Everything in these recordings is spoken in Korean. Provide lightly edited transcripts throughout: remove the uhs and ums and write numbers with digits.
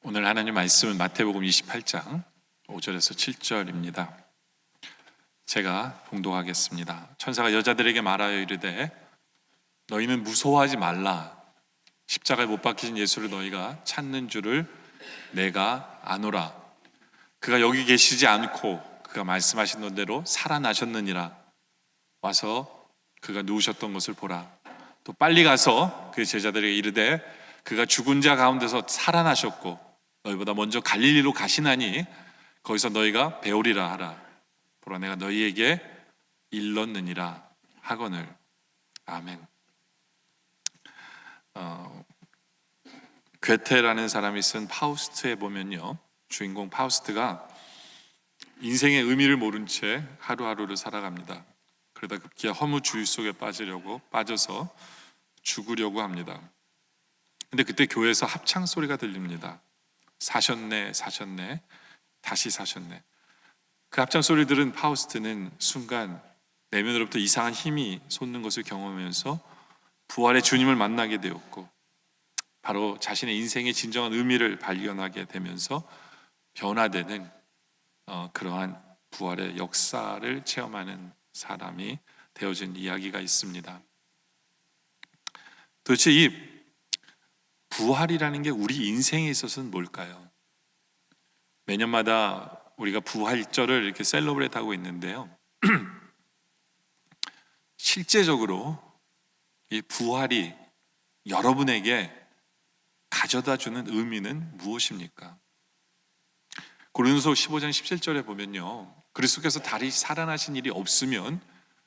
오늘 하나님 말씀은 마태복음 28장 5절에서 7절입니다. 제가 봉독하겠습니다. 천사가 여자들에게 말하여 이르되 너희는 무서워하지 말라. 십자가에 못 박히신 예수를 너희가 찾는 줄을 내가 아노라. 그가 여기 계시지 않고 그가 말씀하신 대로 살아나셨느니라. 와서 그가 누우셨던 것을 보라. 또 빨리 가서 그 제자들에게 이르되 그가 죽은 자 가운데서 살아나셨고 너희보다 먼저 갈릴리로 가시나니 거기서 너희가 배우리라 하라. 보라, 내가 너희에게 일렀느니라 하거늘. 아멘. 괴테라는 사람이 쓴 파우스트에 보면요, 주인공 파우스트가 인생의 의미를 모른 채 하루하루를 살아갑니다. 그러다 급기야 허무주의 속에 빠져서 죽으려고 합니다. 근데 그때 교회에서 합창 소리가 들립니다. 사셨네, 사셨네, 다시 사셨네. 그 합창 소리를 들은 파우스트는 순간 내면으로부터 이상한 힘이 솟는 것을 경험하면서 부활의 주님을 만나게 되었고, 바로 자신의 인생의 진정한 의미를 발견하게 되면서 변화되는 그러한 부활의 역사를 체험하는 사람이 되어진 이야기가 있습니다. 도대체 이 부활이라는 게 우리 인생에 있어서는 뭘까요? 매년마다 우리가 부활절을 이렇게 셀러브레이트 하고 있는데요. 실제적으로 이 부활이 여러분에게 가져다 주는 의미는 무엇입니까? 고린도서 15장 17절에 보면요, 그리스도께서 다시 살아나신 일이 없으면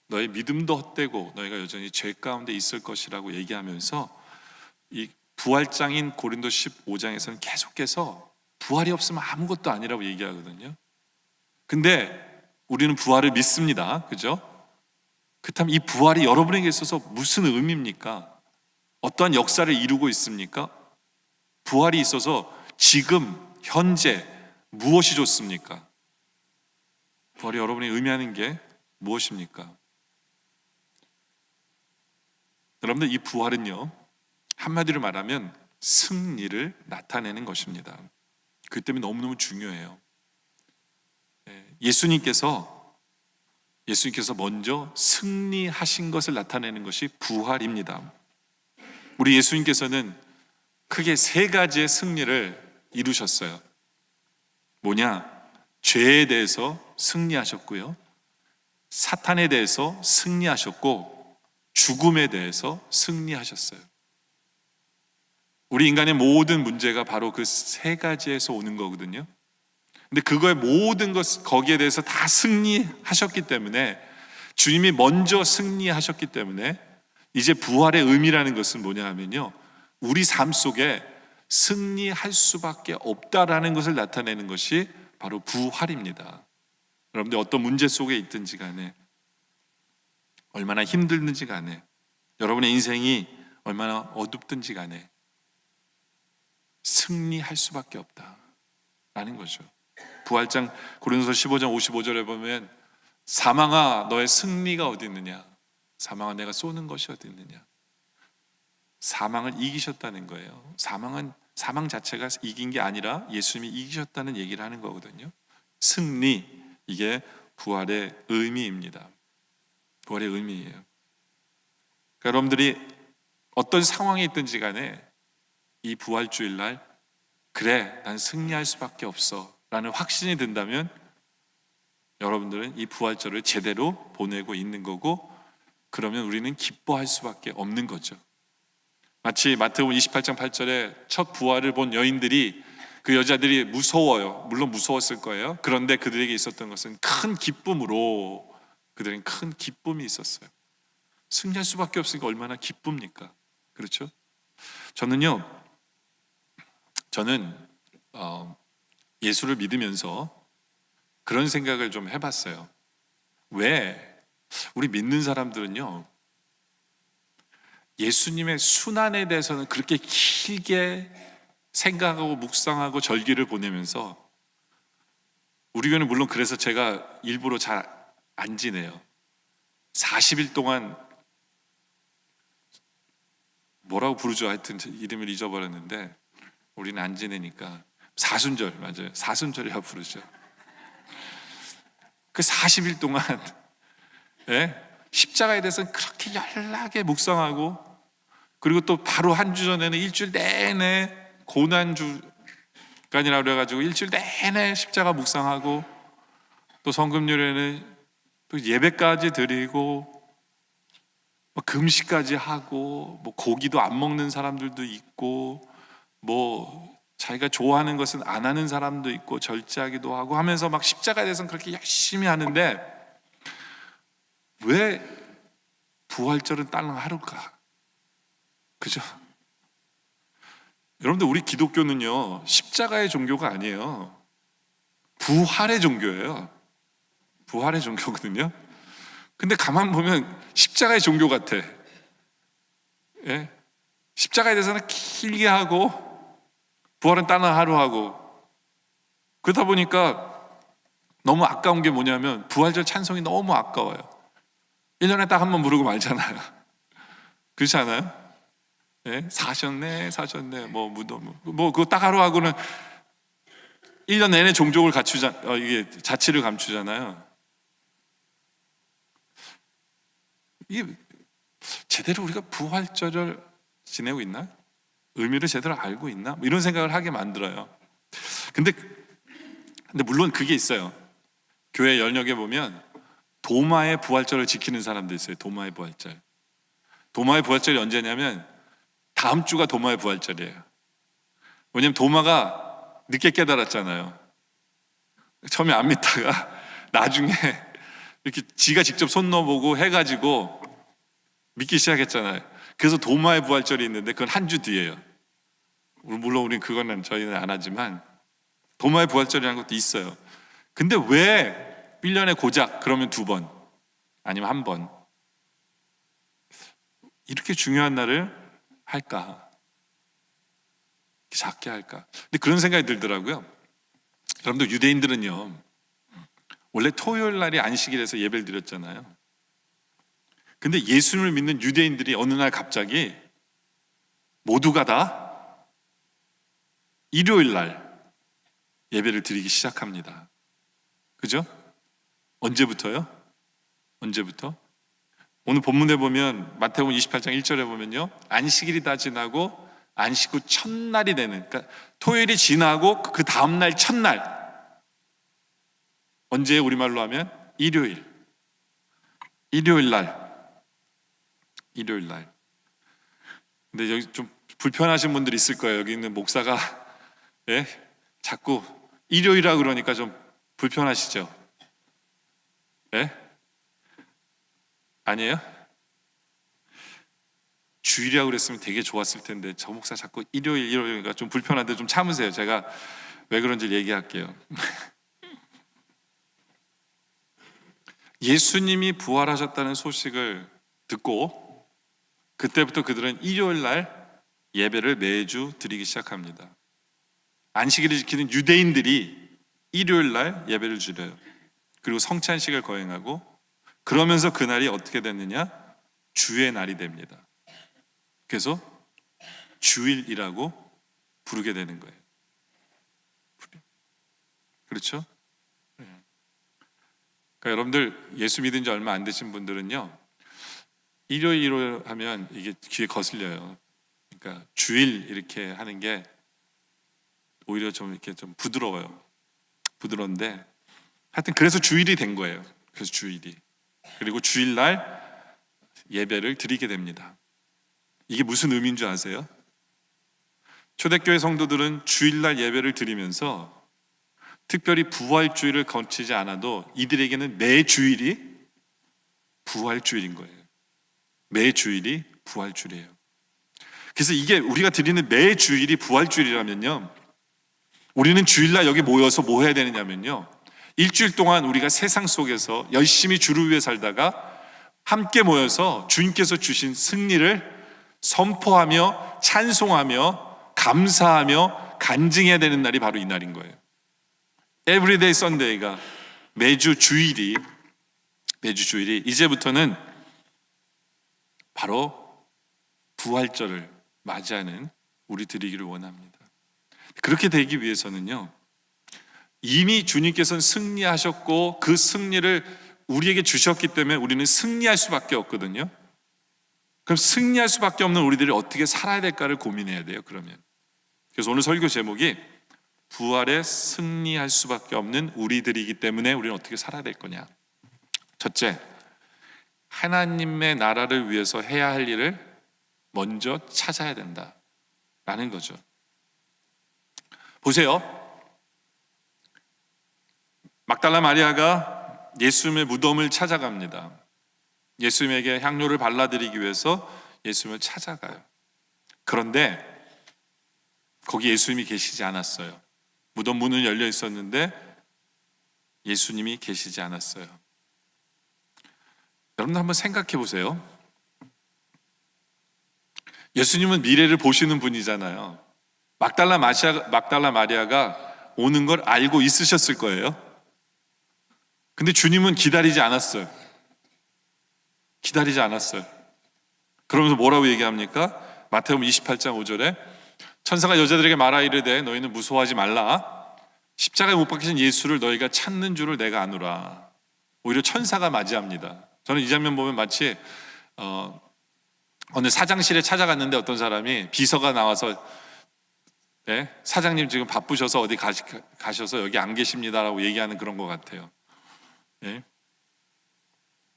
너의 믿음도 헛되고 너희가 여전히 죄 가운데 있을 것이라고 얘기하면서 이 부활장인 고린도 15장에서는 계속해서 부활이 없으면 아무것도 아니라고 얘기하거든요. 근데 우리는 부활을 믿습니다. 그죠? 그렇다면 이 부활이 여러분에게 있어서 무슨 의미입니까? 어떠한 역사를 이루고 있습니까? 부활이 있어서 지금 현재 무엇이 좋습니까? 부활이 여러분이 의미하는 게 무엇입니까? 여러분들, 이 부활은요, 한마디로 말하면 승리를 나타내는 것입니다. 그 때문에 너무너무 중요해요. 예수님께서 먼저 승리하신 것을 나타내는 것이 부활입니다. 우리 예수님께서는 크게 세 가지의 승리를 이루셨어요. 뭐냐? 죄에 대해서 승리하셨고요, 사탄에 대해서 승리하셨고, 죽음에 대해서 승리하셨어요. 우리 인간의 모든 문제가 바로 그 세 가지에서 오는 거거든요. 근데 그거의 모든 것, 거기에 대해서 다 승리하셨기 때문에, 주님이 먼저 승리하셨기 때문에 이제 부활의 의미라는 것은 뭐냐 하면요, 우리 삶 속에 승리할 수밖에 없다라는 것을 나타내는 것이 바로 부활입니다. 여러분들 어떤 문제 속에 있든지 간에, 얼마나 힘들든지 간에, 여러분의 인생이 얼마나 어둡든지 간에 승리할 수밖에 없다라는 거죠. 부활장 고린도서 15장 55절에 보면 사망아 너의 승리가 어디 있느냐, 사망아 내가 쏘는 것이 어디 있느냐. 사망을 이기셨다는 거예요. 사망 자체가 이긴 게 아니라 예수님이 이기셨다는 얘기를 하는 거거든요. 승리, 이게 부활의 의미입니다. 부활의 의미예요. 그러니까 여러분들이 어떤 상황에 있든지 간에 이 부활주일날, 그래 난 승리할 수밖에 없어 라는 확신이 든다면 여러분들은 이 부활절을 제대로 보내고 있는 거고, 그러면 우리는 기뻐할 수밖에 없는 거죠. 마치 마태복음 28장 8절에 첫 부활을 본 여인들이, 그 여자들이 무서워요. 물론 무서웠을 거예요. 그런데 그들에게 있었던 것은 큰 기쁨으로, 그들은 큰 기쁨이 있었어요. 승리할 수밖에 없으니까 얼마나 기쁩니까? 그렇죠? 저는 예수를 믿으면서 그런 생각을 좀 해봤어요. 왜 우리 믿는 사람들은요, 예수님의 순환에 대해서는 그렇게 길게 생각하고 묵상하고 절기를 보내면서, 우리 교회는 물론 그래서 제가 일부러 잘 안 지내요. 40일 동안 뭐라고 부르죠? 하여튼 이름을 잊어버렸는데 우리는 안 지내니까 사순절, 맞아요. 사순절이라고 부르죠. 그 40일 동안 예? 십자가에 대해서는 그렇게 연락에 묵상하고, 그리고 또 바로 한 주 전에는 일주일 내내 고난주간이라고 그래가지고 일주일 내내 십자가 묵상하고, 또 성금요일에는 또 예배까지 드리고 뭐 금식까지 하고, 뭐 고기도 안 먹는 사람들도 있고, 뭐 자기가 좋아하는 것은 안 하는 사람도 있고, 절제하기도 하고 하면서 막 십자가에 대해서는 그렇게 열심히 하는데, 왜 부활절은 다른 하루일까? 그죠? 여러분들, 우리 기독교는요 십자가의 종교가 아니에요. 부활의 종교예요. 부활의 종교거든요. 근데 가만 보면 십자가의 종교 같아. 예? 십자가에 대해서는 길게 하고 부활은 다른 하루 하고, 그러다 보니까 너무 아까운 게 뭐냐면 부활절 찬송이 너무 아까워요. 1년에 딱 한 번 부르고 말잖아요. 그렇지 않아요? 예? 사셨네 뭐 무덤 뭐 그거 딱 하루 하고는 1년 내내 종족을 이게 자치를 감추잖아요. 이게 제대로 우리가 부활절을 지내고 있나? 의미를 제대로 알고 있나? 뭐 이런 생각을 하게 만들어요. 근데 물론 그게 있어요. 교회 연역에 보면 도마의 부활절을 지키는 사람도 있어요. 도마의 부활절. 도마의 부활절이 언제냐면 다음 주가 도마의 부활절이에요. 왜냐면 도마가 늦게 깨달았잖아요. 처음에 안 믿다가 나중에 이렇게 지가 직접 손 넣어보고 해가지고 믿기 시작했잖아요. 그래서 도마의 부활절이 있는데 그건 한 주 뒤에요. 물론 우린 그거는 저희는 안 하지만 도마의 부활절이라는 것도 있어요. 근데 왜 1년에 고작 그러면 2번 아니면 1번 이렇게 중요한 날을 할까? 이렇게 작게 할까? 근데 그런 생각이 들더라고요. 여러분들, 유대인들은요 원래 토요일 날이 안식일에서 예배를 드렸잖아요. 근데 예수님을 믿는 유대인들이 어느 날 갑자기 모두가 다 일요일 날 예배를 드리기 시작합니다. 그죠? 언제부터요? 언제부터? 오늘 본문에 보면 마태복음 28장 1절에 보면요, 안식일이 다 지나고 안식 후 첫날이 되는, 그러니까 토요일이 지나고 그 다음날 첫날, 언제 우리말로 하면 일요일 날. 근데 여기 좀 불편하신 분들이 있을 거예요. 여기 있는 목사가 예? 자꾸 일요일이라 그러니까 좀 불편하시죠? 예? 아니에요? 주일이라고 그랬으면 되게 좋았을 텐데 저 목사 자꾸 일요일이니까 좀 불편한데 좀 참으세요. 제가 왜 그런지 얘기할게요. 예수님이 부활하셨다는 소식을 듣고 그때부터 그들은 일요일 날 예배를 매주 드리기 시작합니다. 안식일을 지키는 유대인들이 일요일 날 예배를 드려요. 그리고 성찬식을 거행하고, 그러면서 그날이 어떻게 됐느냐? 주의 날이 됩니다. 그래서 주일이라고 부르게 되는 거예요. 그렇죠? 그러니까 여러분들, 예수 믿은 지 얼마 안 되신 분들은요, 일요일 하면 이게 귀에 거슬려요. 그러니까 주일 이렇게 하는 게 오히려 좀 이렇게 좀 부드러운데 하여튼 그래서 주일이 된 거예요. 그래서 주일이, 그리고 주일날 예배를 드리게 됩니다. 이게 무슨 의미인 줄 아세요? 초대교회 성도들은 주일날 예배를 드리면서 특별히 부활주일을 거치지 않아도 이들에게는 매 주일이 부활주일인 거예요. 매 주일이 부활주일이에요. 그래서 이게 우리가 드리는 매 주일이 부활주일이라면요, 우리는 주일날 여기 모여서 뭐 해야 되느냐면요, 일주일 동안 우리가 세상 속에서 열심히 주를 위해 살다가 함께 모여서 주님께서 주신 승리를 선포하며 찬송하며 감사하며 간증해야 되는 날이 바로 이 날인 거예요. Everyday Sunday가 매주 주일이 이제부터는 바로 부활절을 맞이하는 우리 되기를 원합니다. 그렇게 되기 위해서는요, 이미 주님께서는 승리하셨고 그 승리를 우리에게 주셨기 때문에 우리는 승리할 수밖에 없거든요. 그럼 승리할 수밖에 없는 우리들이 어떻게 살아야 될까를 고민해야 돼요. 그러면 그래서 오늘 설교 제목이 부활에 승리할 수밖에 없는 우리들이기 때문에 우리는 어떻게 살아야 될 거냐. 첫째, 하나님의 나라를 위해서 해야 할 일을 먼저 찾아야 된다라는 거죠. 보세요. 막달라 마리아가 예수님의 무덤을 찾아갑니다. 예수님에게 향료를 발라드리기 위해서 예수님을 찾아가요. 그런데 거기 예수님이 계시지 않았어요. 무덤 문은 열려 있었는데 예수님이 계시지 않았어요. 여러분 한번 생각해 보세요. 예수님은 미래를 보시는 분이잖아요. 막달라 마리아가 오는 걸 알고 있으셨을 거예요. 근데 주님은 기다리지 않았어요. 기다리지 않았어요. 그러면서 뭐라고 얘기합니까? 마태복음 28장 5절에 천사가 여자들에게 말하 이르되 너희는 무서워하지 말라. 십자가에 못 박히신 예수를 너희가 찾는 줄을 내가 아노라. 오히려 천사가 맞이합니다. 저는 이 장면 보면 마치 어느 사장실에 찾아갔는데 어떤 사람이 비서가 나와서 네, 사장님 지금 바쁘셔서 어디 가셔서 여기 안 계십니다라고 얘기하는 그런 것 같아요. 네.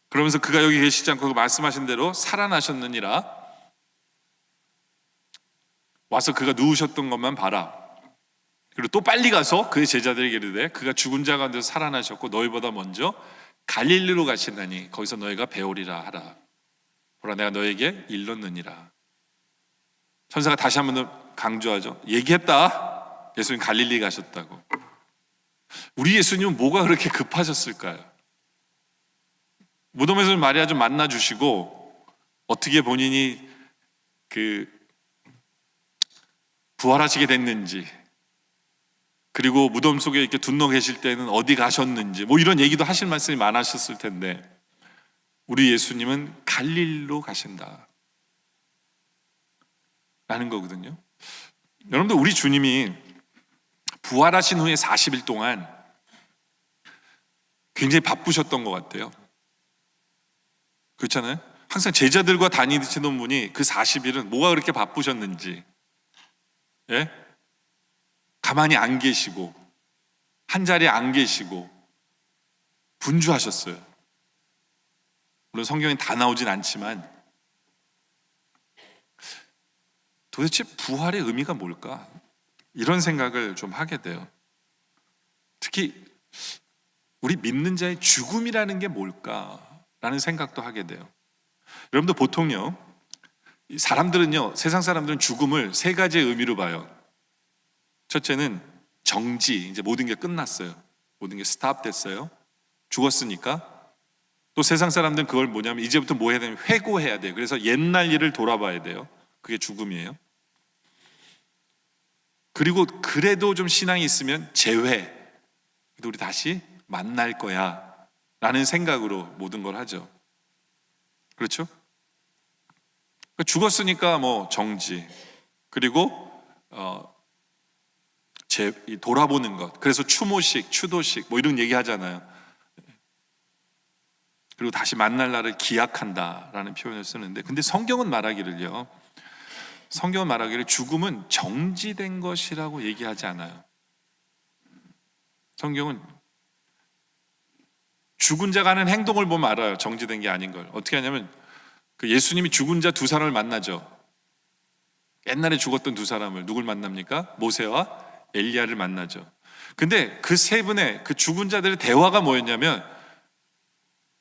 그러면서 그가 여기 계시지 않고 말씀하신 대로 살아나셨느니라. 와서 그가 누우셨던 것만 봐라. 그리고 또 빨리 가서 그의 제자들에게 이르되 그가 죽은 자 가운데서 살아나셨고 너희보다 먼저 갈릴리로 가신다니 거기서 너희가 배우리라 하라. 보라 내가 너에게 일렀느니라. 천사가 다시 한번 더 강조하죠. 얘기했다. 예수님 갈릴리 가셨다고. 우리 예수님은 뭐가 그렇게 급하셨을까요? 무덤에서 마리아 좀 만나주시고 어떻게 본인이 부활하시게 됐는지, 그리고 무덤 속에 이렇게 둔너 계실 때는 어디 가셨는지 뭐 이런 얘기도 하실 말씀이 많으셨을 텐데 우리 예수님은 갈릴리로 가신다 라는 거거든요. 여러분들 우리 주님이 부활하신 후에 40일 동안 굉장히 바쁘셨던 것 같아요. 그렇잖아요. 항상 제자들과 다니시던 분이 그 40일은 뭐가 그렇게 바쁘셨는지, 예? 가만히 안 계시고 한 자리에 안 계시고 분주하셨어요. 물론 성경에 다 나오진 않지만 도대체 부활의 의미가 뭘까? 이런 생각을 좀 하게 돼요. 특히 우리 믿는 자의 죽음이라는 게 뭘까라는 생각도 하게 돼요. 여러분들 보통요, 사람들은요, 세상 사람들은 죽음을 세 가지의 의미로 봐요. 첫째는 정지, 이제 모든 게 끝났어요. 모든 게 스탑 됐어요. 죽었으니까. 또 세상 사람들은 그걸 뭐냐면 이제부터 뭐 해야 되냐면 회고해야 돼요. 그래서 옛날 일을 돌아봐야 돼요. 그게 죽음이에요. 그리고 그래도 좀 신앙이 있으면 재회, 우리 다시 만날 거야 라는 생각으로 모든 걸 하죠. 그렇죠? 죽었으니까 뭐 정지, 그리고 돌아보는 것, 그래서 추모식, 추도식 뭐 이런 얘기 하잖아요. 그리고 다시 만날 날을 기약한다라는 표현을 쓰는데, 근데 성경은 말하기를 죽음은 정지된 것이라고 얘기하지 않아요. 성경은 죽은 자가 하는 행동을 보면 알아요. 정지된 게 아닌 걸. 어떻게 하냐면 그 예수님이 죽은 자 두 사람을 만나죠. 옛날에 죽었던 두 사람을, 누굴 만납니까? 모세와 엘리야를 만나죠. 근데 그 세 분의 그 죽은 자들의 대화가 뭐였냐면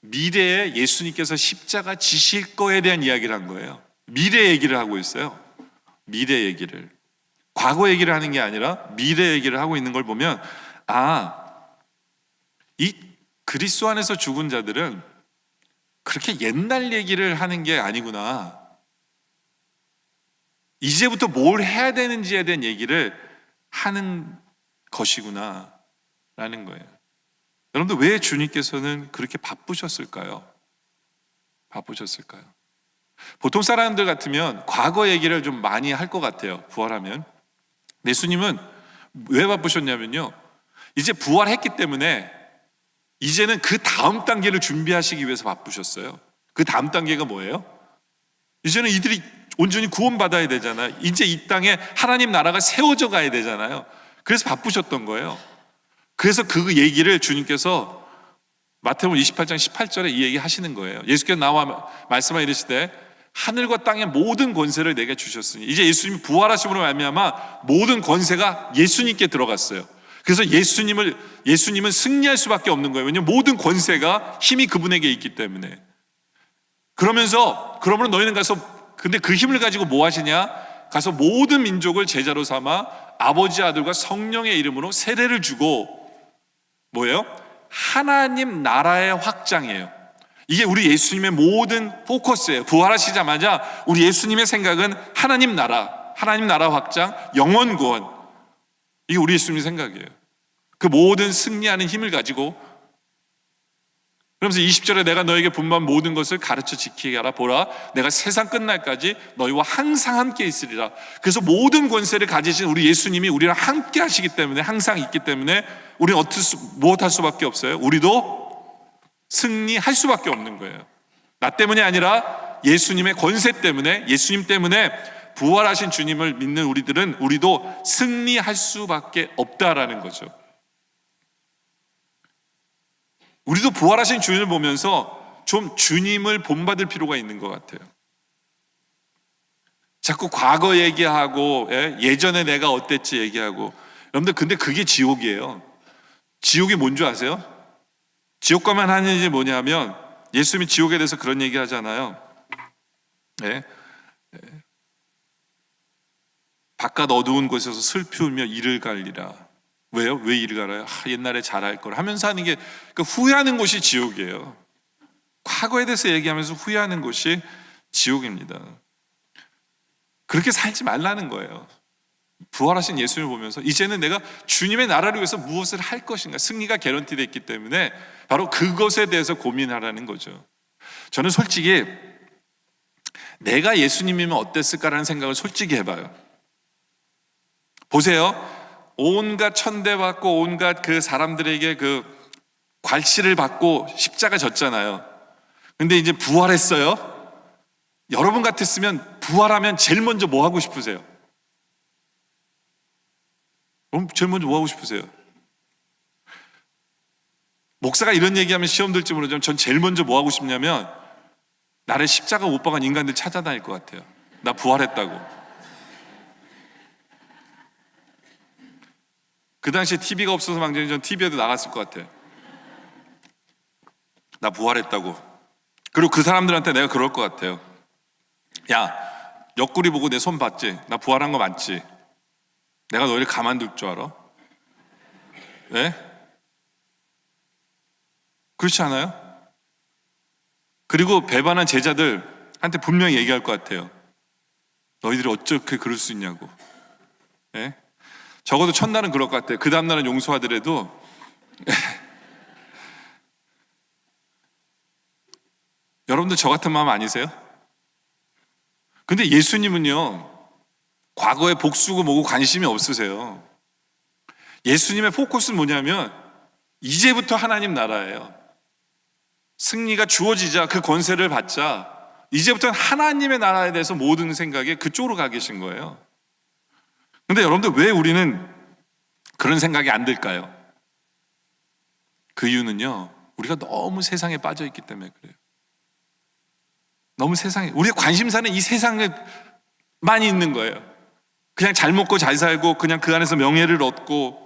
미래에 예수님께서 십자가 지실 거에 대한 이야기를 한 거예요. 미래 얘기를 하고 있어요. 미래 얘기를. 과거 얘기를 하는 게 아니라 미래 얘기를 하고 있는 걸 보면, 이 그리스도 안에서 죽은 자들은 그렇게 옛날 얘기를 하는 게 아니구나. 이제부터 뭘 해야 되는지에 대한 얘기를 하는 것이구나 라는 거예요. 여러분들 왜 주님께서는 그렇게 바쁘셨을까요? 보통 사람들 같으면 과거 얘기를 좀 많이 할 것 같아요. 부활하면. 예수님은 왜 바쁘셨냐면요, 이제 부활했기 때문에 이제는 그 다음 단계를 준비하시기 위해서 바쁘셨어요. 그 다음 단계가 뭐예요? 이제는 이들이 온전히 구원받아야 되잖아요. 이제 이 땅에 하나님 나라가 세워져 가야 되잖아요. 그래서 바쁘셨던 거예요. 그래서 그 얘기를 주님께서 마태복음 28장 18절에 이 얘기 하시는 거예요. 예수께서 나와 말씀하여 이르시되 하늘과 땅의 모든 권세를 내게 주셨으니, 이제 예수님이 부활하심으로 말미암아 모든 권세가 예수님께 들어갔어요. 그래서 예수님은 승리할 수밖에 없는 거예요. 왜냐하면 모든 권세가 힘이 그분에게 있기 때문에. 그러므로 너희는 가서, 근데 그 힘을 가지고 뭐 하시냐? 가서 모든 민족을 제자로 삼아 아버지, 아들과 성령의 이름으로 세례를 주고, 뭐예요? 하나님 나라의 확장이에요. 이게 우리 예수님의 모든 포커스예요. 부활하시자마자 우리 예수님의 생각은 하나님 나라 확장, 영원 구원. 이게 우리 예수님의 생각이에요. 그 모든 승리하는 힘을 가지고, 그러면서 20절에 내가 너에게 분부한 모든 것을 가르쳐 지키게 하라. 보라, 내가 세상 끝날까지 너희와 항상 함께 있으리라. 그래서 모든 권세를 가지신 우리 예수님이 우리랑 함께 하시기 때문에, 항상 있기 때문에 우리는 무엇할 수밖에 없어요? 우리도 승리할 수밖에 없는 거예요. 나 때문이 아니라 예수님의 권세 때문에, 예수님 때문에 부활하신 주님을 믿는 우리도 승리할 수밖에 없다라는 거죠. 우리도 부활하신 주님을 보면서 좀 주님을 본받을 필요가 있는 것 같아요. 자꾸 과거 얘기하고, 예전에 내가 어땠지 얘기하고. 여러분들, 근데 그게 지옥이에요. 지옥이 뭔지 아세요? 지옥 가면 하는 일이 뭐냐면, 예수님이 지옥에 대해서 그런 얘기 하잖아요. 바깥 어두운 곳에서 슬피 울며 이를 갈리라. 왜요? 왜 이를 갈아요? 옛날에 잘할 걸 하면서 하는 게, 그러니까 후회하는 곳이 지옥이에요. 과거에 대해서 얘기하면서 후회하는 곳이 지옥입니다. 그렇게 살지 말라는 거예요. 부활하신 예수님을 보면서 이제는 내가 주님의 나라를 위해서 무엇을 할 것인가, 승리가 개런티되어 있기 때문에 바로 그것에 대해서 고민하라는 거죠. 저는 솔직히 내가 예수님이면 어땠을까라는 생각을 솔직히 해봐요. 보세요. 온갖 천대받고 온갖 그 사람들에게 그 괄시를 받고 십자가 졌잖아요. 근데 이제 부활했어요. 여러분 같았으면 부활하면 제일 먼저 뭐 하고 싶으세요? 제일 먼저 뭐 하고 싶으세요? 목사가 이런 얘기하면 시험 들지 모르지만 전 제일 먼저 뭐 하고 싶냐면, 나를 십자가 못 박은 인간들 찾아다닐 것 같아요. 나 부활했다고. 그 당시에 TV가 없어서 망정이 전 TV에도 나갔을 것 같아요. 나 부활했다고. 그리고 그 사람들한테 내가 그럴 것 같아요. 야, 옆구리 보고 내 손 봤지? 나 부활한 거 맞지? 내가 너희를 가만둘 줄 알아? 네? 그렇지 않아요? 그리고 배반한 제자들한테 분명히 얘기할 것 같아요. 너희들이 어떻게 그럴 수 있냐고. 네? 적어도 첫날은 그럴 것 같아요. 그 다음날은 용서하더라도 여러분들 저 같은 마음 아니세요? 근데 예수님은요, 과거에 복수고 뭐고 관심이 없으세요. 예수님의 포커스는 뭐냐면 이제부터 하나님 나라예요. 승리가 주어지자, 그 권세를 받자, 이제부터는 하나님의 나라에 대해서 모든 생각에 그쪽으로 가 계신 거예요. 근데 여러분들, 왜 우리는 그런 생각이 안 들까요? 그 이유는요, 우리가 너무 세상에 빠져 있기 때문에 그래요. 너무 세상에, 우리의 관심사는 이 세상에만 있는 거예요. 그냥 잘 먹고 잘 살고, 그냥 그 안에서 명예를 얻고,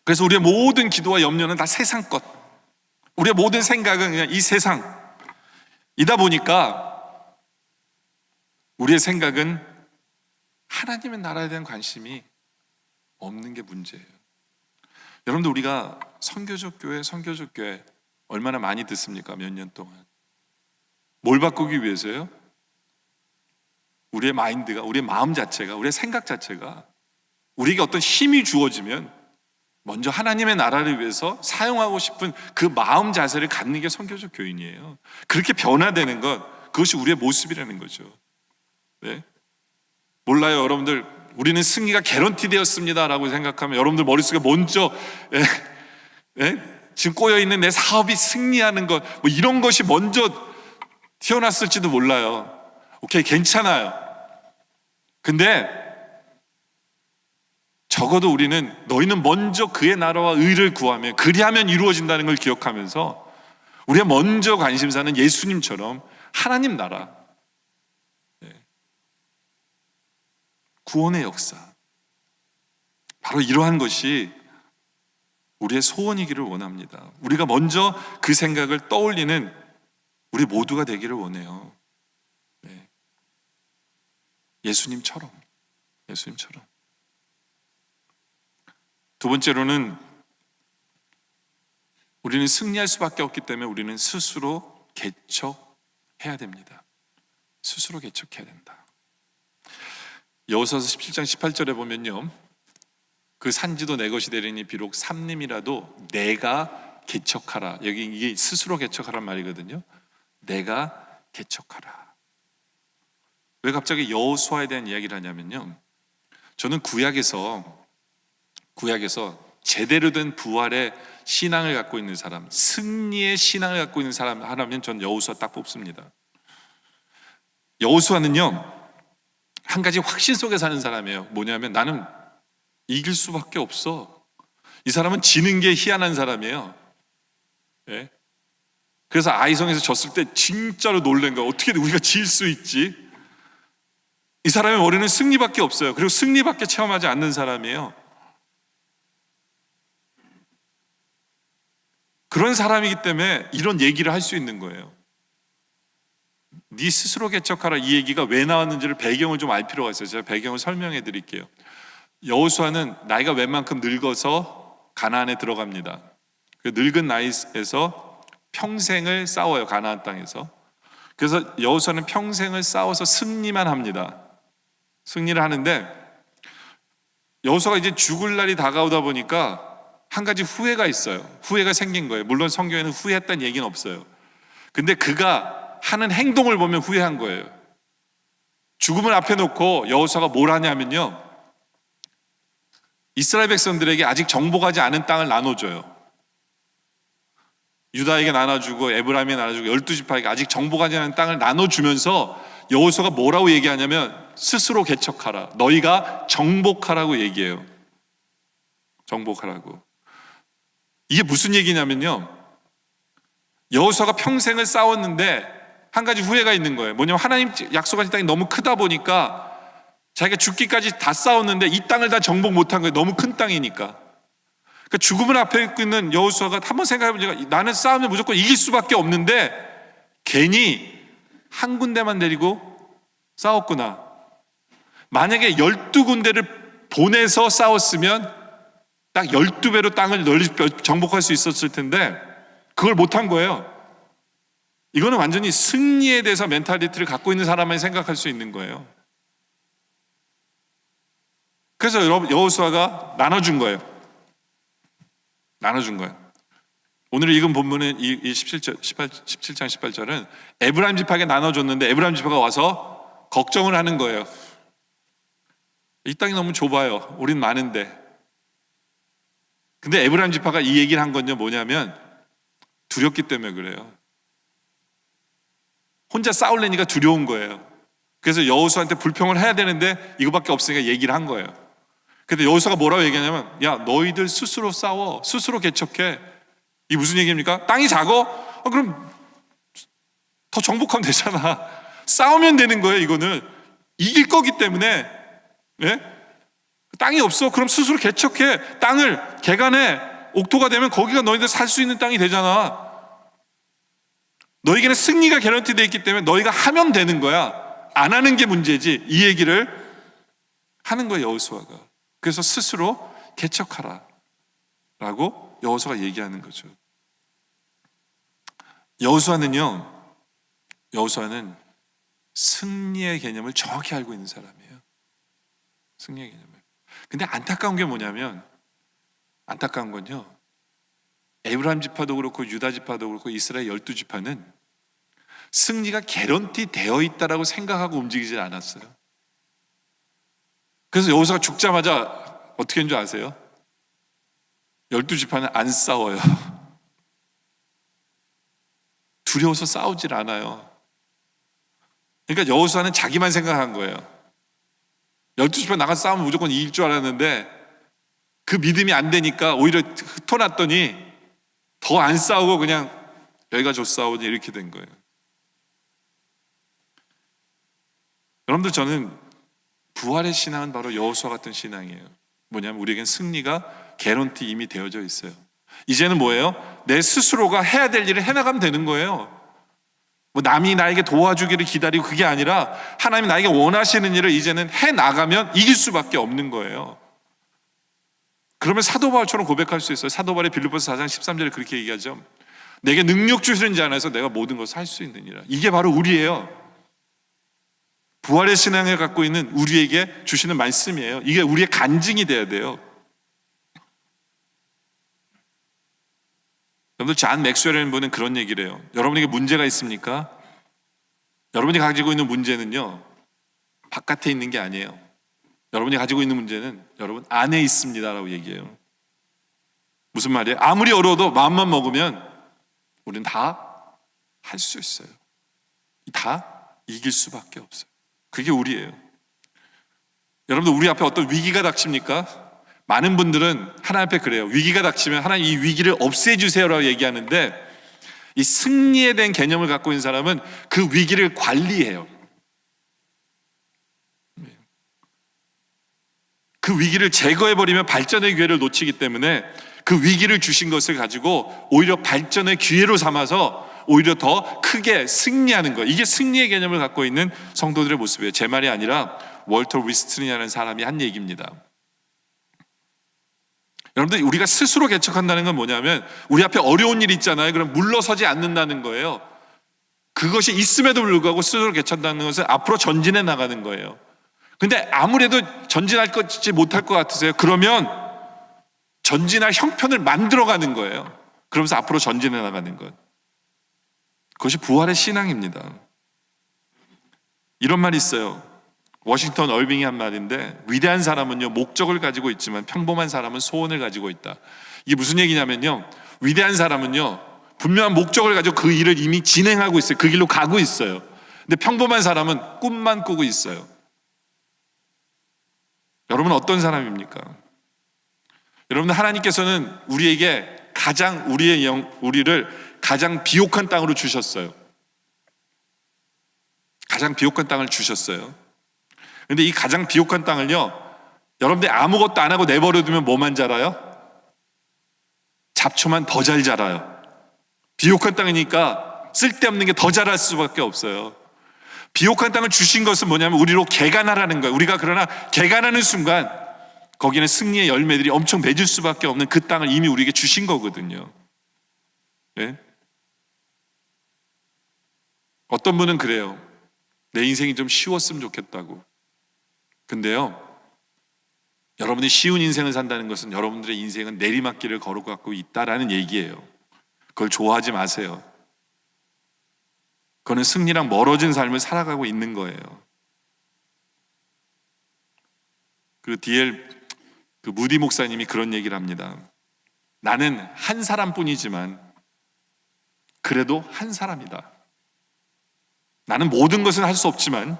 그래서 우리의 모든 기도와 염려는 다 세상 것, 우리의 모든 생각은 그냥 이 세상이다 보니까 우리의 생각은 하나님의 나라에 대한 관심이 없는 게 문제예요. 여러분들, 우리가 선교적 교회 얼마나 많이 듣습니까? 몇 년 동안. 뭘 바꾸기 위해서요? 우리의 마인드가, 우리의 마음 자체가, 우리의 생각 자체가, 우리에게 어떤 힘이 주어지면 먼저 하나님의 나라를 위해서 사용하고 싶은 그 마음 자세를 갖는 게 선교적 교인이에요. 그렇게 변화되는 것, 그것이 우리의 모습이라는 거죠. 네? 몰라요, 여러분들. 우리는 승리가 개런티 되었습니다라고 생각하면 여러분들 머릿속에 먼저 지금 꼬여있는 내 사업이 승리하는 것, 뭐 이런 것이 먼저 튀어났을지도 몰라요. 오케이, 괜찮아요. 근데 적어도 우리는 너희는 먼저 그의 나라와 의를 구하며 그리하면 이루어진다는 걸 기억하면서 우리가 먼저 관심사는 예수님처럼 하나님 나라, 구원의 역사, 바로 이러한 것이 우리의 소원이기를 원합니다. 우리가 먼저 그 생각을 떠올리는 우리 모두가 되기를 원해요. 예수님처럼. 두 번째로는 우리는 승리할 수밖에 없기 때문에 우리는 스스로 개척해야 됩니다. 스스로 개척해야 된다. 여호수아서 17장 18절에 보면요, 그 산지도 내 것이 되리니 비록 삼림이라도 내가 개척하라. 여기 이게 스스로 개척하란 말이거든요. 내가 개척하라. 왜 갑자기 여호수아에 대한 이야기를 하냐면요, 저는 구약에서 제대로 된 부활의 신앙을 갖고 있는 사람, 승리의 신앙을 갖고 있는 사람 하나면 전 여호수아 딱 뽑습니다. 여호수아는요, 한 가지 확신 속에 사는 사람이에요. 뭐냐면 나는 이길 수밖에 없어. 이 사람은 지는 게 희한한 사람이에요. 그래서 아이성에서 졌을 때 진짜로 놀란 거예요. 어떻게 우리가 질 수 있지? 이 사람의 머리는 승리밖에 없어요. 그리고 승리밖에 체험하지 않는 사람이에요. 그런 사람이기 때문에 이런 얘기를 할 수 있는 거예요. 네 스스로 개척하라, 이 얘기가 왜 나왔는지를 배경을 좀 알 필요가 있어요. 제가 배경을 설명해 드릴게요. 여호수아는 나이가 웬만큼 늙어서 가나안에 들어갑니다. 그 늙은 나이에서 평생을 싸워요, 가나안 땅에서. 그래서 여호수아는 평생을 싸워서 승리만 합니다. 승리를 하는데 여호수아가 이제 죽을 날이 다가오다 보니까 한 가지 후회가 있어요. 후회가 생긴 거예요. 물론 성경에는 후회했다는 얘기는 없어요. 근데 그가 하는 행동을 보면 후회한 거예요. 죽음을 앞에 놓고 여호수아가 뭘 하냐면요, 이스라엘 백성들에게 아직 정복하지 않은 땅을 나눠줘요. 유다에게 나눠주고 에브라임에게 나눠주고 12지파에게 아직 정복하지 않은 땅을 나눠주면서 여호수아가 뭐라고 얘기하냐면 스스로 개척하라, 너희가 정복하라고 얘기해요. 정복하라고. 이게 무슨 얘기냐면요, 여호수아가 평생을 싸웠는데 한 가지 후회가 있는 거예요. 뭐냐면 하나님 약속하신 땅이 너무 크다 보니까 자기가 죽기까지 다 싸웠는데 이 땅을 다 정복 못한 거예요. 너무 큰 땅이니까. 그러니까 죽음을 앞에 있고 있는 여호수아가 한번 생각해보니까 나는 싸우면 무조건 이길 수밖에 없는데 괜히 한 군데만 데리고 싸웠구나. 만약에 12군데를 보내서 싸웠으면 딱 12배로 땅을 널리 정복할 수 있었을 텐데 그걸 못한 거예요. 이거는 완전히 승리에 대해서 멘탈리티를 갖고 있는 사람만 생각할 수 있는 거예요. 그래서 여호수아가 나눠준 거예요. 오늘 읽은 본문은 이 17장 18절은 에브라임 지파에게 나눠줬는데 에브라임 지파가 와서 걱정을 하는 거예요. 이 땅이 너무 좁아요. 우린 많은데. 근데 에브라임 지파가 이 얘기를 한 건요, 뭐냐면 두렵기 때문에 그래요. 혼자 싸울래니까 두려운 거예요. 그래서 여호수아한테 불평을 해야 되는데 이거밖에 없으니까 얘기를 한 거예요. 근데 여호수아가 뭐라고 얘기하냐면, 야, 너희들 스스로 싸워, 스스로 개척해. 이게 무슨 얘기입니까? 땅이 작어? 그럼 더 정복하면 되잖아. 싸우면 되는 거예요. 이거는 이길 거기 때문에. 땅이 없어? 그럼 스스로 개척해. 땅을 개간해. 옥토가 되면 거기가 너희들 살 수 있는 땅이 되잖아. 너희에게는 승리가 개런티 되어 있기 때문에 너희가 하면 되는 거야. 안 하는 게 문제지. 이 얘기를 하는 거예요, 여호수아가. 그래서 스스로 개척하라 라고 여호수아가 얘기하는 거죠. 여호수아는 승리의 개념을 정확히 알고 있는 사람이에요. 승리의 개념을. 근데 안타까운 게 뭐냐면, 안타까운 건요, 에브라임 지파도 그렇고 유다 지파도 그렇고 이스라엘 12지파는 승리가 개런티 되어 있다라고 생각하고 움직이질 않았어요. 그래서 여호수아가 죽자마자 어떻게 했는 줄 아세요? 12지파는 안 싸워요. 두려워서 싸우질 않아요. 그러니까 여호수아는 자기만 생각한 거예요. 12지파 나가서 싸우면 무조건 이길 줄 알았는데 그 믿음이 안 되니까 오히려 흩어놨더니 더 안 싸우고 그냥 여기가 좋싸우니 이렇게 된 거예요. 여러분들, 저는 부활의 신앙은 바로 여호수아 같은 신앙이에요. 뭐냐면 우리에겐 승리가 개런티 이미 되어져 있어요. 이제는 뭐예요? 내 스스로가 해야 될 일을 해나가면 되는 거예요. 뭐 남이 나에게 도와주기를 기다리고 그게 아니라 하나님이 나에게 원하시는 일을 이제는 해나가면 이길 수밖에 없는 거예요. 그러면 사도 바울처럼 고백할 수 있어요. 사도 바울의 빌립보서 4장 13절에 그렇게 얘기하죠. 내게 능력 주시는 자 안에서 내가 모든 것을 할 수 있느니라. 이게 바로 우리예요. 부활의 신앙을 갖고 있는 우리에게 주시는 말씀이에요. 이게 우리의 간증이 돼야 돼요. 여러분들, 잔 맥스웰이라는 분은 그런 얘기를 해요. 여러분에게 문제가 있습니까? 여러분이 가지고 있는 문제는요, 바깥에 있는 게 아니에요. 여러분이 가지고 있는 문제는 여러분 안에 있습니다라고 얘기해요. 무슨 말이에요? 아무리 어려워도 마음만 먹으면 우리는 다 할 수 있어요. 다 이길 수밖에 없어요. 그게 우리예요. 여러분들, 우리 앞에 어떤 위기가 닥칩니까? 많은 분들은 하나님 앞에 그래요. 위기가 닥치면 하나님 이 위기를 없애주세요라고 얘기하는데, 이 승리에 대한 개념을 갖고 있는 사람은 그 위기를 관리해요. 그 위기를 제거해버리면 발전의 기회를 놓치기 때문에 그 위기를 주신 것을 가지고 오히려 발전의 기회로 삼아서 오히려 더 크게 승리하는 것, 이게 승리의 개념을 갖고 있는 성도들의 모습이에요. 제 말이 아니라 월터 위스튼이라는 사람이 한 얘기입니다. 여러분들, 우리가 스스로 개척한다는 건 뭐냐면 우리 앞에 어려운 일 있잖아요. 그럼 물러서지 않는다는 거예요. 그것이 있음에도 불구하고 스스로 개척한다는 것은 앞으로 전진해 나가는 거예요. 근데 아무래도 전진할 것이 못할 것 같으세요? 그러면 전진할 형편을 만들어가는 거예요. 그러면서 앞으로 전진해 나가는 것. 그것이 부활의 신앙입니다. 이런 말이 있어요. 워싱턴 얼빙이 한 말인데, 위대한 사람은요 목적을 가지고 있지만 평범한 사람은 소원을 가지고 있다. 이게 무슨 얘기냐면요, 위대한 사람은요 분명한 목적을 가지고 그 일을 이미 진행하고 있어요. 그 길로 가고 있어요. 근데 평범한 사람은 꿈만 꾸고 있어요. 여러분은 어떤 사람입니까? 여러분, 하나님께서는 우리에게 우리를 가장 비옥한 땅으로 주셨어요. 가장 비옥한 땅을 주셨어요. 근데 이 가장 비옥한 땅을요, 여러분들이 아무것도 안 하고 내버려두면 뭐만 자라요? 잡초만 더 잘 자라요. 비옥한 땅이니까 쓸데없는 게 더 자랄 수밖에 없어요. 비옥한 땅을 주신 것은 뭐냐면 우리로 개간하라는 거예요. 우리가 그러나 개간하는 순간 거기는 승리의 열매들이 엄청 맺을 수밖에 없는 그 땅을 이미 우리에게 주신 거거든요. 네? 어떤 분은 그래요. 내 인생이 좀 쉬웠으면 좋겠다고. 근데요, 여러분이 쉬운 인생을 산다는 것은 여러분들의 인생은 내리막길을 걸어가고 있다라는 얘기예요. 그걸 좋아하지 마세요. 그거는 승리랑 멀어진 삶을 살아가고 있는 거예요. 그 무디 목사님이 그런 얘기를 합니다. 나는 한 사람뿐이지만 그래도 한 사람이다. 나는 모든 것은 할 수 없지만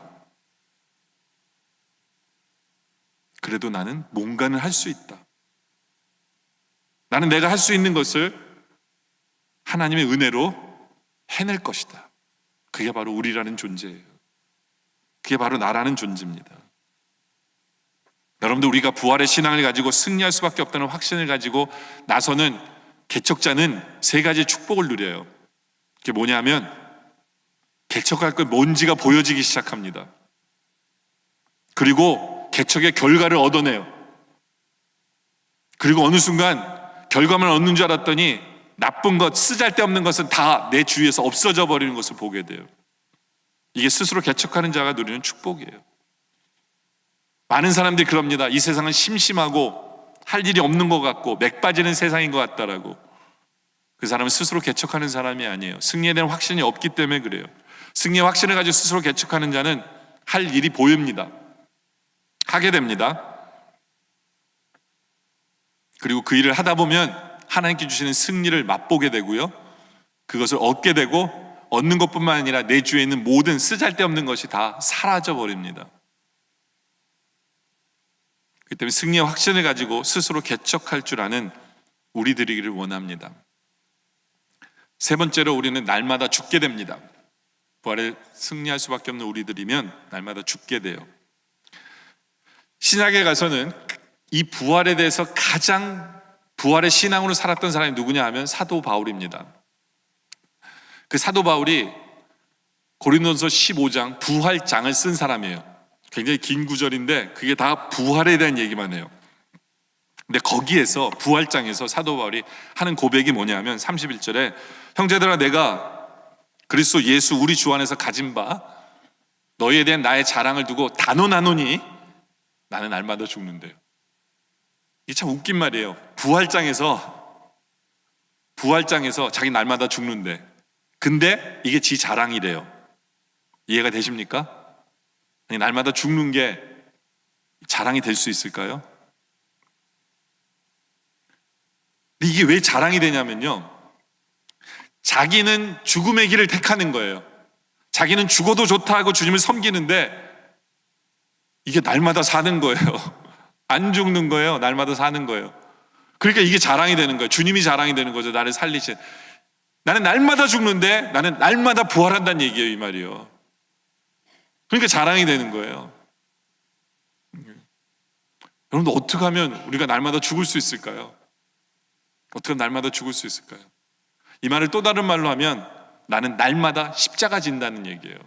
그래도 나는 뭔가는 할 수 있다. 나는 내가 할 수 있는 것을 하나님의 은혜로 해낼 것이다. 그게 바로 우리라는 존재예요. 그게 바로 나라는 존재입니다. 여러분들, 우리가 부활의 신앙을 가지고 승리할 수밖에 없다는 확신을 가지고 나서는 개척자는 세 가지 축복을 누려요. 그게 뭐냐면 개척할 것 뭔지가 보여지기 시작합니다. 그리고 개척의 결과를 얻어내요. 그리고 어느 순간 결과만 얻는 줄 알았더니 나쁜 것, 쓰잘데없는 것은 다 내 주위에서 없어져 버리는 것을 보게 돼요. 이게 스스로 개척하는 자가 누리는 축복이에요. 많은 사람들이 그럽니다. 이 세상은 심심하고 할 일이 없는 것 같고 맥 빠지는 세상인 것 같다라고. 그 사람은 스스로 개척하는 사람이 아니에요. 승리에 대한 확신이 없기 때문에 그래요. 승리의 확신을 가지고 스스로 개척하는 자는 할 일이 보입니다. 하게 됩니다. 그리고 그 일을 하다 보면 하나님께 주시는 승리를 맛보게 되고요, 그것을 얻게 되고, 얻는 것뿐만 아니라 내 주위에 있는 모든 쓰잘데없는 것이 다 사라져 버립니다. 그렇기 때문에 승리의 확신을 가지고 스스로 개척할 줄 아는 우리들이기를 원합니다. 세 번째로, 우리는 날마다 죽게 됩니다. 부활에 승리할 수밖에 없는 우리들이면 날마다 죽게 돼요. 신약에 가서는 이 부활에 대해서 가장 부활의 신앙으로 살았던 사람이 누구냐 하면 사도 바울입니다. 그 사도 바울이 고린도전서 15장 부활장을 쓴 사람이에요. 굉장히 긴 구절인데 그게 다 부활에 대한 얘기만 해요. 근데 거기에서, 부활장에서 사도 바울이 하는 고백이 뭐냐면 31절에 형제들아, 내가 그리스도 예수 우리 주 안에서 가진 바 너희에 대한 나의 자랑을 두고 단언하노니 나는 날마다 죽는데요. 이게 참 웃긴 말이에요. 부활장에서 자기 날마다 죽는데, 근데 이게 지 자랑이래요. 이해가 되십니까? 아니, 날마다 죽는 게 자랑이 될 수 있을까요? 근데 이게 왜 자랑이 되냐면요, 자기는 죽음의 길을 택하는 거예요. 자기는 죽어도 좋다 하고 주님을 섬기는데 이게 날마다 사는 거예요. 안 죽는 거예요. 날마다 사는 거예요. 그러니까 이게 자랑이 되는 거예요. 주님이 자랑이 되는 거죠. 나를 살리신. 나는 날마다 죽는데 나는 날마다 부활한다는 얘기예요, 이 말이요. 그러니까 자랑이 되는 거예요. 여러분들, 어떻게 하면 우리가 날마다 죽을 수 있을까요? 어떻게 하면 날마다 죽을 수 있을까요? 이 말을 또 다른 말로 하면 나는 날마다 십자가 진다는 얘기예요.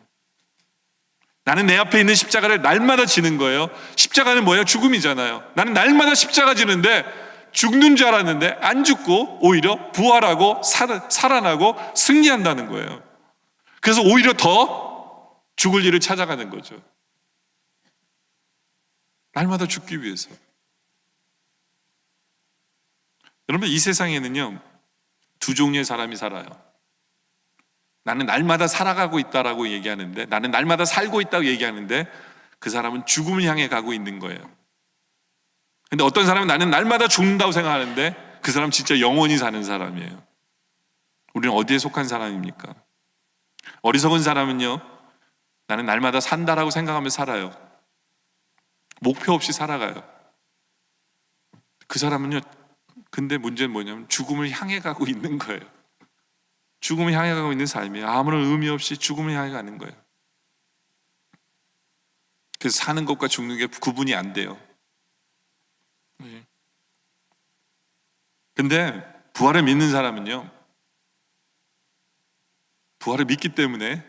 나는 내 앞에 있는 십자가를 날마다 지는 거예요. 십자가는 뭐예요? 죽음이잖아요. 나는 날마다 십자가 지는데 죽는 줄 알았는데 안 죽고 오히려 부활하고 살아나고 승리한다는 거예요. 그래서 오히려 더 죽을 일을 찾아가는 거죠. 날마다 죽기 위해서. 여러분, 이 세상에는요, 두 종류의 사람이 살아요. 나는 날마다 살아가고 있다라고 얘기하는데, 나는 날마다 살고 있다고 얘기하는데 그 사람은 죽음을 향해 가고 있는 거예요. 근데 어떤 사람은 나는 날마다 죽는다고 생각하는데 그 사람 진짜 영원히 사는 사람이에요. 우리는 어디에 속한 사람입니까? 어리석은 사람은요, 나는 날마다 산다라고 생각하며 살아요. 목표 없이 살아가요. 그 사람은요, 근데 문제는 뭐냐면 죽음을 향해 가고 있는 거예요. 죽음을 향해 가고 있는 삶이에요. 아무런 의미 없이 죽음을 향해 가는 거예요. 그래서 사는 것과 죽는 게 구분이 안 돼요. 근데 부활을 믿는 사람은요, 부활을 믿기 때문에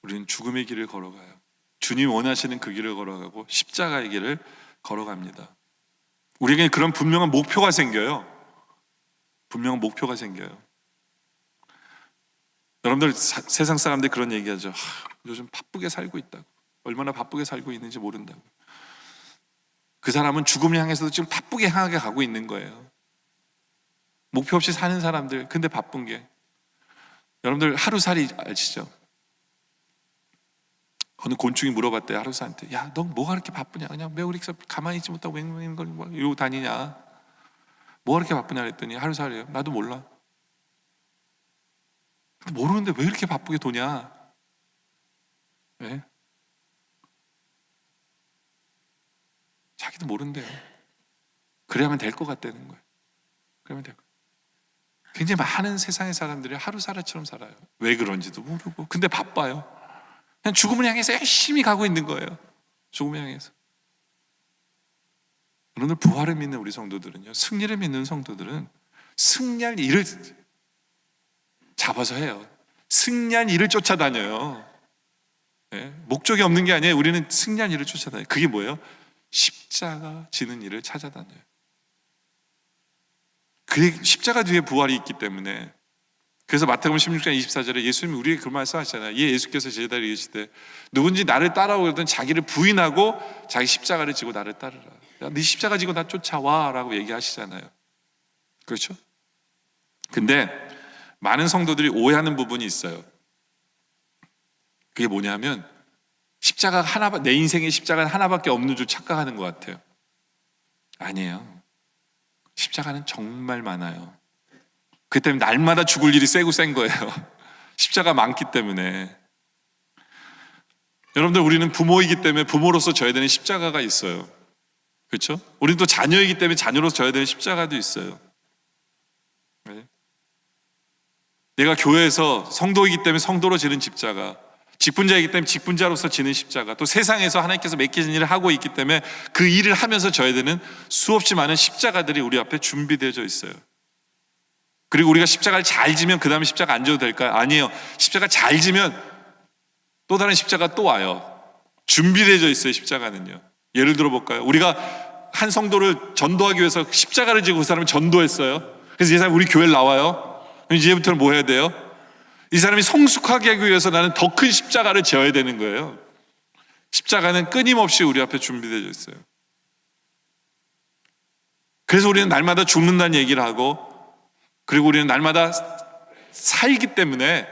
우리는 죽음의 길을 걸어가요. 주님 원하시는 그 길을 걸어가고 십자가의 길을 걸어갑니다. 우리에게 그런 분명한 목표가 생겨요. 분명한 목표가 생겨요. 여러분들, 세상 사람들이 그런 얘기하죠. 요즘 바쁘게 살고 있다고. 얼마나 바쁘게 살고 있는지 모른다고. 그 사람은 죽음을 향해서도 지금 바쁘게 향하게 가고 있는 거예요. 목표 없이 사는 사람들, 근데 바쁜 게. 여러분들, 하루살이 아시죠? 어느 곤충이 물어봤대요, 하루살한테. 야, 너 뭐가 그렇게 바쁘냐? 그냥 왜 우리 가만히 있지 못하고 맹맹 이러고 다니냐? 뭐가 그렇게 바쁘냐 그랬더니 하루살이에요. 나도 몰라. 모르는데 왜 이렇게 바쁘게 도냐? 왜? 자기도 모른대요. 그래야만 될 것 같다는 거예요. 그러면 될 거예요. 굉장히 많은 세상의 사람들이 하루살이처럼 살아요. 왜 그런지도 모르고. 근데 바빠요. 그냥 죽음을 향해서 열심히 가고 있는 거예요. 죽음을 향해서. 오늘 부활을 믿는 우리 성도들은요, 승리를 믿는 성도들은 승리할 일을 잡아서 해요. 승리할 일을 쫓아다녀요. 네? 목적이 없는 게 아니에요. 우리는 승리할 일을 쫓아다녀요. 그게 뭐예요? 십자가 지는 일을 찾아다녀요. 그 십자가 뒤에 부활이 있기 때문에. 그래서 마태복음 16장 24절에 예수님이 우리에게 그 말씀하시잖아요. 예수께서 제자들에게 이르시되 누군지 나를 따라오거든 자기를 부인하고 자기 십자가를 지고 나를 따르라. 야, 네 십자가 지고 나 쫓아와 라고 얘기하시잖아요. 그렇죠? 근데 많은 성도들이 오해하는 부분이 있어요. 그게 뭐냐면 십자가 하나, 내 인생에 십자가 하나밖에 없는 줄 착각하는 것 같아요. 아니에요. 십자가는 정말 많아요. 그 때문에 날마다 죽을 일이 세고 센 거예요. 십자가 많기 때문에. 여러분들, 우리는 부모이기 때문에 부모로서 져야 되는 십자가가 있어요. 그렇죠? 우리는 또 자녀이기 때문에 자녀로서 져야 되는 십자가도 있어요. 네? 내가 교회에서 성도이기 때문에 성도로 지는 십자가, 직분자이기 때문에 직분자로서 지는 십자가, 또 세상에서 하나님께서 맡기신 일을 하고 있기 때문에 그 일을 하면서 져야 되는 수없이 많은 십자가들이 우리 앞에 준비되어져 있어요. 그리고 우리가 십자가를 잘 지면 그 다음에 십자가 안 져도 될까요? 아니에요. 십자가 잘 지면 또 다른 십자가 또 와요. 준비되어져 있어요. 십자가는요. 예를 들어 볼까요? 우리가 한 성도를 전도하기 위해서 십자가를 지고 그 사람을 전도했어요. 그래서 이 사람이 우리 교회를 나와요. 이제부터는 뭐 해야 돼요? 이 사람이 성숙하게 하기 위해서 나는 더 큰 십자가를 지어야 되는 거예요. 십자가는 끊임없이 우리 앞에 준비되어 있어요. 그래서 우리는 날마다 죽는다는 얘기를 하고, 그리고 우리는 날마다 살기 때문에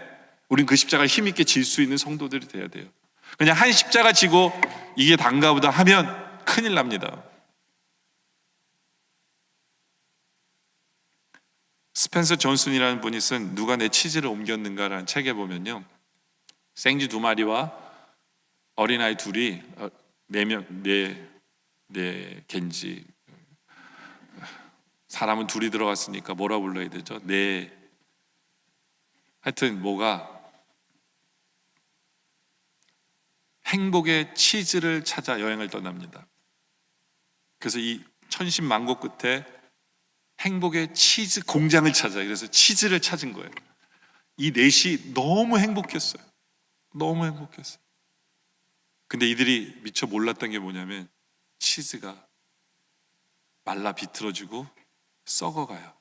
우리는 그 십자가를 힘있게 질 수 있는 성도들이 돼야 돼요. 그냥 한 십자가 지고 이게 단가보다 하면 큰일 납니다. 스펜서 존슨이라는 분이 쓴 누가 내 치즈를 옮겼는가라는 책에 보면요, 생쥐 2마리와 어린아이 둘이, 4명, 네 겐지, 사람은 둘이 들어갔으니까 뭐라 불러야 되죠? 하여튼 뭐가 행복의 치즈를 찾아 여행을 떠납니다. 그래서 이 천신만고 끝에 행복의 치즈 공장을 찾아요. 그래서 치즈를 찾은 거예요. 이 넷이 너무 행복했어요. 너무 행복했어요. 근데 이들이 미처 몰랐던 게 뭐냐면 치즈가 말라 비틀어지고 썩어가요.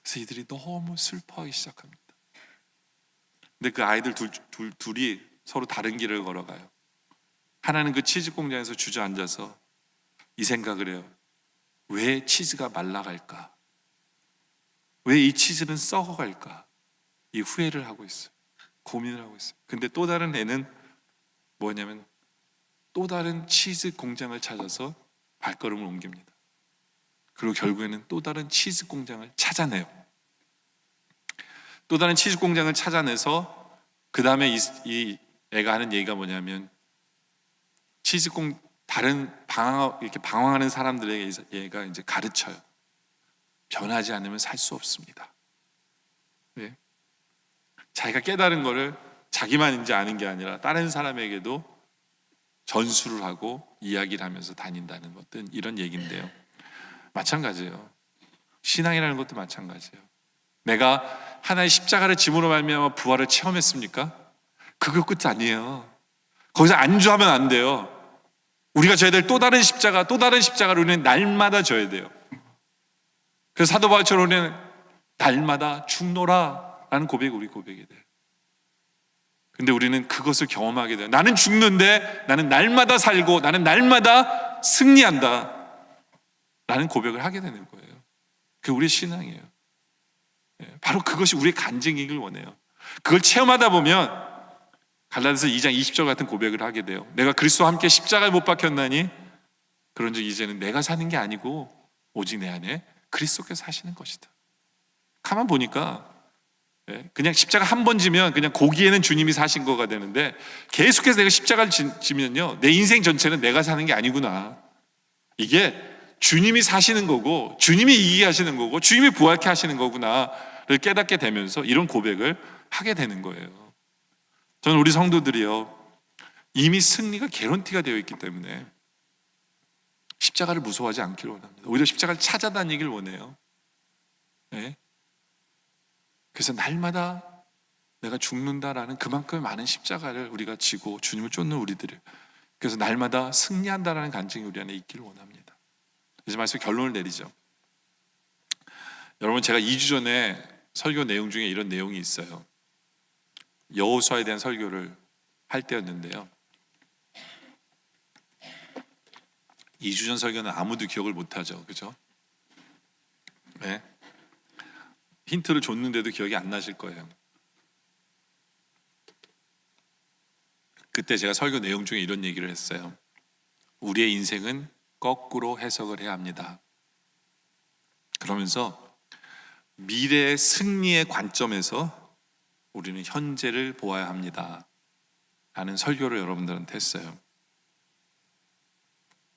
그래서 이들이 너무 슬퍼하기 시작합니다. 근데 그 아이들 둘이 서로 다른 길을 걸어가요. 하나는 그 치즈 공장에서 주저앉아서 이 생각을 해요. 왜 치즈가 말라갈까? 왜 이 치즈는 썩어갈까? 이 후회를 하고 있어요. 고민을 하고 있어요. 근데 또 다른 애는 뭐냐면 또 다른 치즈 공장을 찾아서 발걸음을 옮깁니다. 그리고 결국에는 또 다른 치즈 공장을 찾아내요. 또 다른 치즈 공장을 찾아내서 그 다음에 이 애가 하는 얘기가 뭐냐면 다른 이렇게 방황하는 사람들에게 얘가 이제 가르쳐요. 변하지 않으면 살 수 없습니다. 네? 자기가 깨달은 거를 자기만 이제 아는 게 아니라 다른 사람에게도 전수를 하고 이야기를 하면서 다닌다는 것들, 이런 얘기인데요. 마찬가지예요. 신앙이라는 것도 마찬가지예요. 내가 하나의 십자가를 짐으로 말미암아 부활을 체험했습니까? 그거 끝이 아니에요. 거기서 안주하면 안 돼요. 우리가 져야 될 또 다른 십자가를 우리는 날마다 져야 돼요. 그래서 사도 바울처럼 우리는 날마다 죽노라 라는 우리 고백이 돼요. 근데 우리는 그것을 경험하게 돼요. 나는 죽는데 나는 날마다 살고 나는 날마다 승리한다 라는 고백을 하게 되는 거예요. 그게 우리의 신앙이에요. 바로 그것이 우리의 간증이길 원해요. 그걸 체험하다 보면 갈라디아서 2장 20절 같은 고백을 하게 돼요. 내가 그리스도와 함께 십자가에 못 박혔나니 그런즉 이제는 내가 사는 게 아니고 오직 내 안에 그리스도께서 사시는 것이다. 가만 보니까 그냥 십자가 한 번 지면 그냥 거기에는 주님이 사신 거가 되는데 계속해서 내가 십자가를 지면요, 내 인생 전체는 내가 사는 게 아니구나. 이게 주님이 사시는 거고 주님이 이기게 하시는 거고 주님이 부활케 하시는 거구나를 깨닫게 되면서 이런 고백을 하게 되는 거예요. 저는 우리 성도들이요, 이미 승리가 개런티가 되어 있기 때문에 십자가를 무서워하지 않기를 원합니다. 오히려 십자가를 찾아다니길 원해요. 네? 그래서 날마다 내가 죽는다라는 그만큼의 많은 십자가를 우리가 지고 주님을 쫓는 우리들을, 그래서 날마다 승리한다라는 간증이 우리 안에 있기를 원합니다. 이제 말씀 결론을 내리죠. 여러분, 제가 2주 전에 설교 내용 중에 이런 내용이 있어요. 여호수아에 대한 설교를 할 때였는데요, 2주 전 설교는 아무도 기억을 못하죠. 그죠? 네? 힌트를 줬는데도 기억이 안 나실 거예요. 그때 제가 설교 내용 중에 이런 얘기를 했어요. 우리의 인생은 거꾸로 해석을 해야 합니다. 그러면서 미래의 승리의 관점에서 우리는 현재를 보아야 합니다 라는 설교를 여러분들한테 했어요.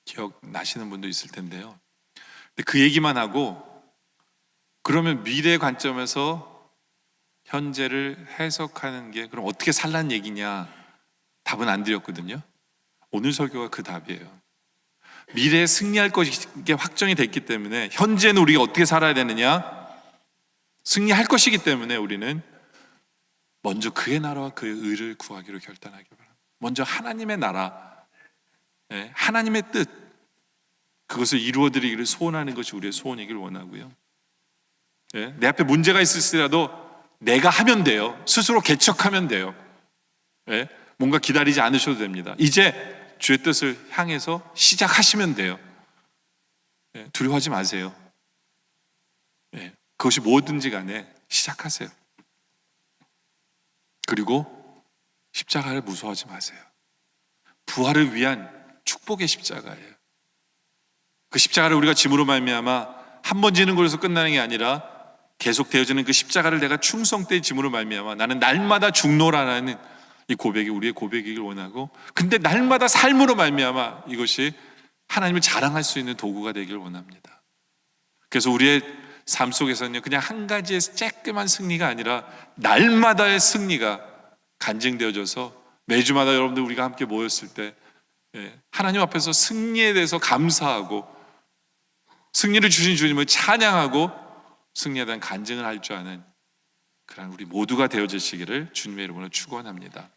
기억나시는 분도 있을 텐데요. 근데 그 얘기만 하고 그러면 미래의 관점에서 현재를 해석하는 게 그럼 어떻게 살라는 얘기냐, 답은 안 드렸거든요. 오늘 설교가 그 답이에요. 미래에 승리할 것이 확정이 됐기 때문에 현재는 우리가 어떻게 살아야 되느냐, 승리할 것이기 때문에 우리는 먼저 그의 나라와 그의 의를 구하기로 결단하기 바랍니다. 먼저 하나님의 나라, 하나님의 뜻, 그것을 이루어드리기를 소원하는 것이 우리의 소원이길 원하고요. 내 앞에 문제가 있을지라도 내가 하면 돼요. 스스로 개척하면 돼요. 뭔가 기다리지 않으셔도 됩니다. 이제 주의 뜻을 향해서 시작하시면 돼요. 두려워하지 마세요. 그것이 뭐든지 간에 시작하세요. 그리고 십자가를 무서워하지 마세요. 부활을 위한 축복의 십자가예요. 그 십자가를 우리가 짐으로 말미암아 한 번 지는 것에서 끝나는 게 아니라 계속 되어지는 그 십자가를 내가 충성 때의 짐으로 말미암아 나는 날마다 죽노라라는 이 고백이 우리의 고백이길 원하고, 근데 날마다 삶으로 말미암아 이것이 하나님을 자랑할 수 있는 도구가 되길 원합니다. 그래서 우리의 삶 속에서는요, 그냥 한 가지의 쬐끄만 승리가 아니라 날마다의 승리가 간증되어져서 매주마다 여러분들 우리가 함께 모였을 때 하나님 앞에서 승리에 대해서 감사하고 승리를 주신 주님을 찬양하고 승리에 대한 간증을 할 줄 아는 그런 우리 모두가 되어지시기를 주님의 이름으로 축원합니다.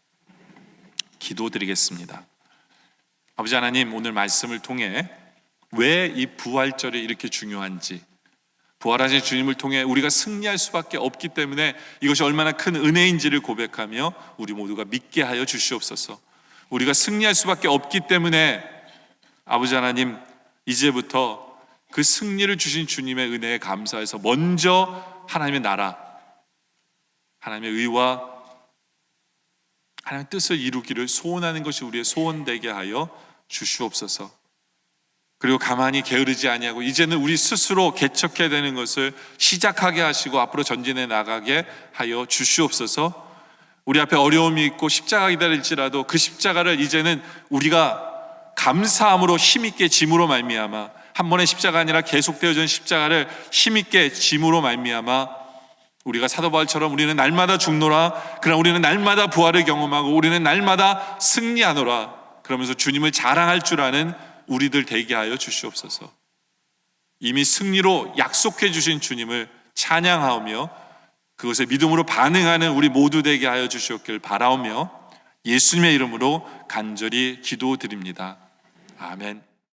기도드리겠습니다. 아버지 하나님, 오늘 말씀을 통해 왜 이 부활절이 이렇게 중요한지, 부활하신 주님을 통해 우리가 승리할 수밖에 없기 때문에 이것이 얼마나 큰 은혜인지를 고백하며 우리 모두가 믿게 하여 주시옵소서. 우리가 승리할 수밖에 없기 때문에 아버지 하나님, 이제부터 그 승리를 주신 주님의 은혜에 감사해서 먼저 하나님의 나라, 하나님의 의와 하나님의 뜻을 이루기를 소원하는 것이 우리의 소원되게 하여 주시옵소서. 그리고 가만히 게으르지 아니하고 이제는 우리 스스로 개척해야 되는 것을 시작하게 하시고 앞으로 전진해 나가게 하여 주시옵소서. 우리 앞에 어려움이 있고 십자가 기다릴지라도 그 십자가를 이제는 우리가 감사함으로 힘있게 짐으로 말미암아, 한 번의 십자가 아니라 계속되어지는 십자가를 힘있게 짐으로 말미암아 우리가 사도 바울처럼 우리는 날마다 죽노라, 그러나 우리는 날마다 부활을 경험하고 우리는 날마다 승리하노라, 그러면서 주님을 자랑할 줄 아는 우리들 되게 하여 주시옵소서. 이미 승리로 약속해 주신 주님을 찬양하며 그것에 믿음으로 반응하는 우리 모두 되게 하여 주시옵길 바라오며 예수님의 이름으로 간절히 기도드립니다. 아멘.